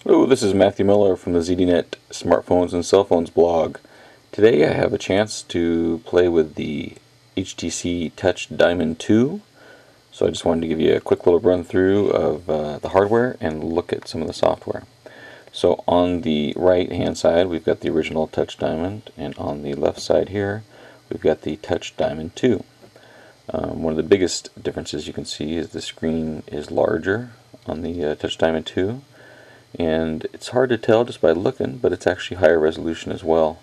Hello, this is Matthew Miller from the ZDNet Smartphones and Cell Phones blog. Today I have a chance to play with the HTC Touch Diamond 2. So I just wanted to give you a quick little run through of the hardware and look at some of the software. So on the right hand side we've got the original Touch Diamond, and on the left side here we've got the Touch Diamond 2. One of the biggest differences you can see is the screen is larger on the Touch Diamond 2. And it's hard to tell just by looking, but it's actually higher resolution as well.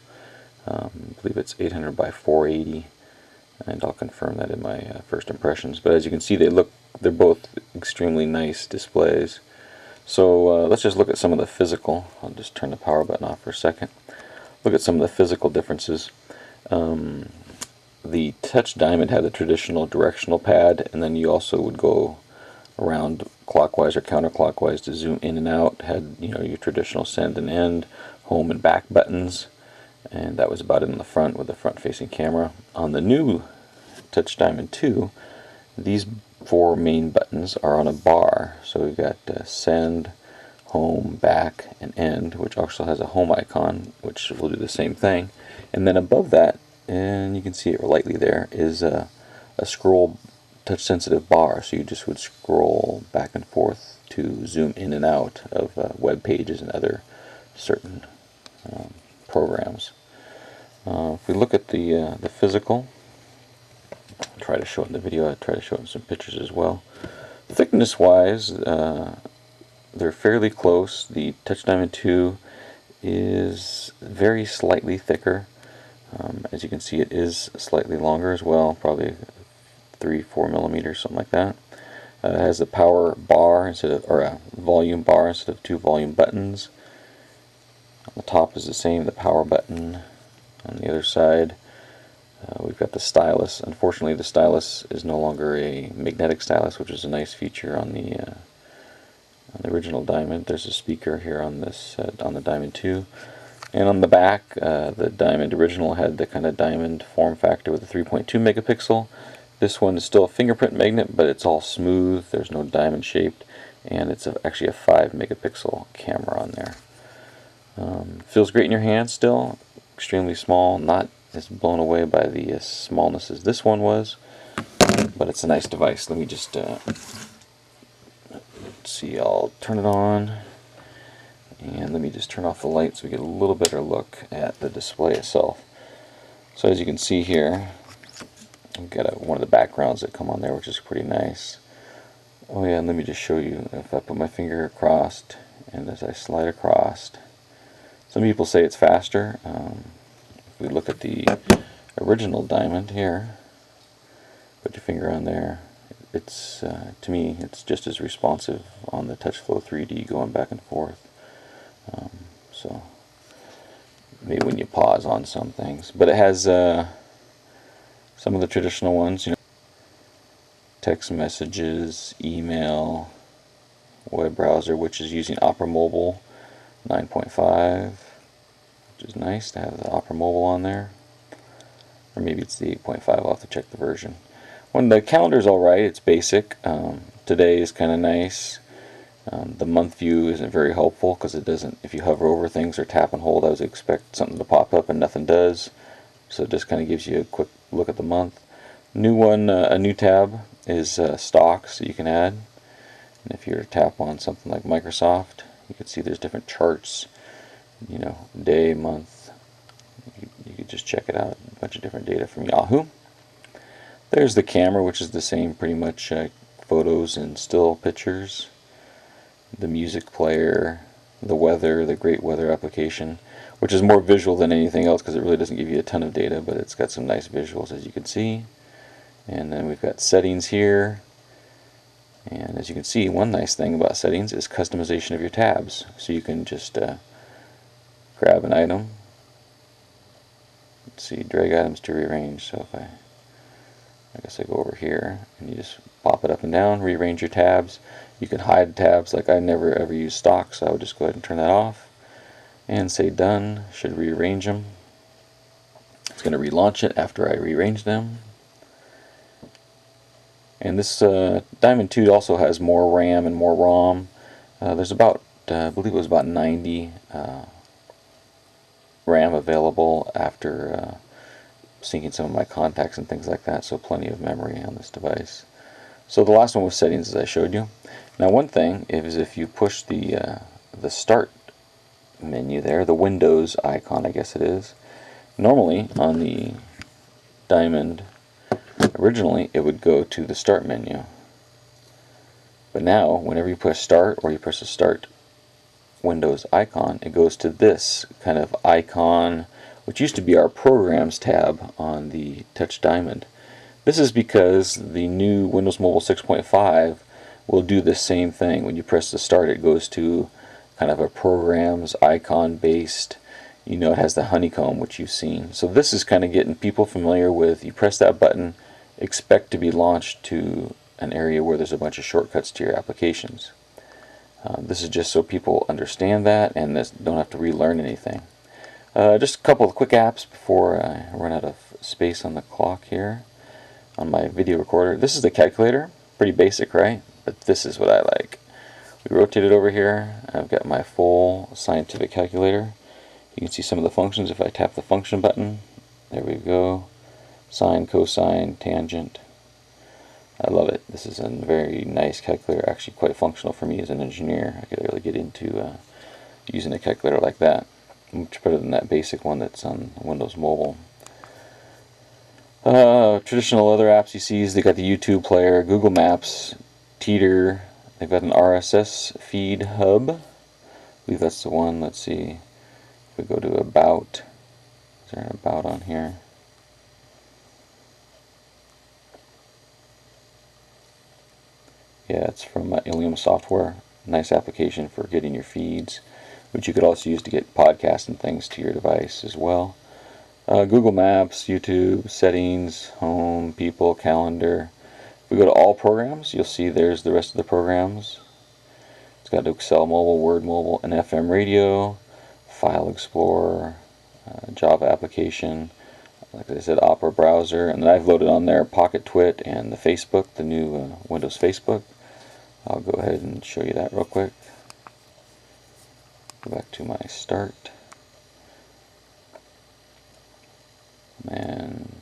I believe it's 800 by 480, and I'll confirm that in my first impressions. But as you can see, they're both extremely nice displays. So let's just look at some of the physical. I'll just turn the power button off for a second. Look at some of the physical differences. The Touch Diamond had a traditional directional pad, and then you also would go around clockwise or counterclockwise to zoom in and out. Had your traditional send and end, home and back buttons, and that was about it in the front with the front-facing camera. On the new Touch Diamond 2, these four main buttons are on a bar. So we've got send, home, back, and end, which also has a home icon, which will do the same thing. And then above that, and you can see it lightly there, is a scroll touch sensitive bar, so you just would scroll back and forth to zoom in and out of web pages and other certain programs. If we look at the physical, I'll try to show it in the video, I'll try to show it in some pictures as well. Thickness wise, they're fairly close. The Touch Diamond 2 is very slightly thicker. As you can see, it is slightly longer as well, probably 3-4 millimeters, something like that. It has a power bar or a volume bar instead of two volume buttons. On the top is the same, the power button. On the other side, we've got the stylus. Unfortunately, the stylus is no longer a magnetic stylus, which is a nice feature on the original Diamond. There's a speaker here on this on the Diamond 2. And on the back, the Diamond original had the kind of diamond form factor with a 3.2 megapixel. This one is still a fingerprint magnet, but it's all smooth, there's no diamond shaped, and it's actually a 5 megapixel camera on there. Feels great in your hand still, extremely small, not as blown away by the smallness as this one was, but it's a nice device. Let me just see, I'll turn it on, and let me just turn off the light so we get a little better look at the display itself. So as you can see here, I've got one of the backgrounds that come on there, which is pretty nice. Oh yeah, and let me just show you, if I put my finger across and as I slide across, some people say it's faster. If we look at the original Diamond here, put your finger on there, it's to me it's just as responsive on the TouchFLO 3D going back and forth. So maybe when you pause on some things, but it has some of the traditional ones, text messages, email, web browser, which is using Opera Mobile 9.5, which is nice to have the Opera Mobile on there. Or maybe it's the 8.5, I'll have to check the version. When the calendar's alright, it's basic. Today is kind of nice. The month view isn't very helpful because it doesn't, if you hover over things or tap and hold, I would expect something to pop up and nothing does. So it just kind of gives you a quick look at the month. New one, a new tab is stock, so you can add. And if you were to tap on something like Microsoft, you can see there's different charts, day, month. You could just check it out, a bunch of different data from Yahoo. There's the camera, which is the same, pretty much photos and still pictures. The music player, the weather, the great weather application, which is more visual than anything else because it really doesn't give you a ton of data, but it's got some nice visuals, as you can see. And then we've got settings here, and as you can see, one nice thing about settings is customization of your tabs. So you can just grab an item, let's see, drag items to rearrange. So if I guess I go over here and you just pop it up and down, rearrange your tabs. You can hide tabs, like I never ever use stock, so I would just go ahead and turn that off and say done. Should rearrange them. It's going to relaunch it after I rearrange them. And this Diamond 2 also has more RAM and more ROM. There's about I believe it was about 90 RAM available after syncing some of my contacts and things like that, so plenty of memory on this device. So the last one was settings, as I showed you. Now one thing is if you push the start menu there, the Windows icon I guess it is, normally on the Diamond originally it would go to the start menu. But now whenever you push start or you press the start Windows icon, it goes to this kind of icon, which used to be our Programs tab on the Touch Diamond. This is because the new Windows Mobile 6.5 will do the same thing. When you press the start, it goes to kind of a Programs icon based, it has the honeycomb, which you've seen. So this is kind of getting people familiar with, you press that button, expect to be launched to an area where there's a bunch of shortcuts to your applications. This is just so people understand that and don't have to relearn anything. Just a couple of quick apps before I run out of space on the clock here on my video recorder. This is the calculator. Pretty basic, right? But this is what I like. We rotate it over here. I've got my full scientific calculator. You can see some of the functions if I tap the function button. There we go. Sine, cosine, tangent. I love it. This is a very nice calculator, actually quite functional for me as an engineer. I could really get into using a calculator like that. Much better than that basic one that's on Windows Mobile. Traditional other apps you see is they got the YouTube player, Google Maps, Teeter, they've got an RSS feed hub. I believe that's the one. Let's see. If we go to About, is there an About on here? Yeah, it's from Ilium Software. Nice application for getting your feeds, which you could also use to get podcasts and things to your device as well. Google Maps, YouTube, Settings, Home, People, Calendar. If we go to All Programs, you'll see there's the rest of the programs. It's got Excel Mobile, Word Mobile, an FM radio, File Explorer, Java application, like I said, Opera browser, and then I've loaded on there Pocket Twit and the Facebook, the new Windows Facebook. I'll go ahead and show you that real quick. Go back to my start. And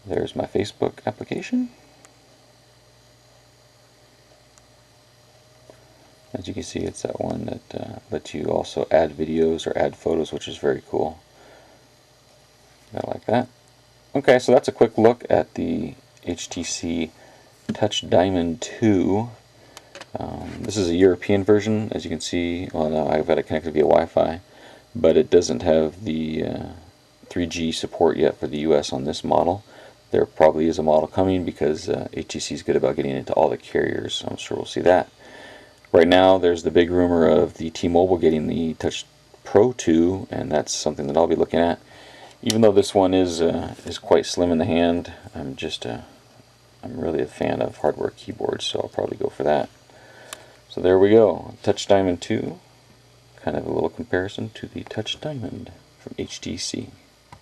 there's my Facebook application. As you can see, it's that one that lets you also add videos or add photos, which is very cool. I like that. Okay, so that's a quick look at the HTC Touch Diamond 2. This is a European version, as you can see. Well, now I've got it connected via Wi-Fi, but it doesn't have the 3G support yet for the US on this model. There probably is a model coming because HTC is good about getting into all the carriers, so I'm sure we'll see that. Right now there's the big rumor of the T-Mobile getting the Touch Pro 2, and that's something that I'll be looking at. Even though this one is quite slim in the hand, I'm really a fan of hardware keyboards, so I'll probably go for that. So there we go, Touch Diamond 2, kind of a little comparison to the Touch Diamond from HTC.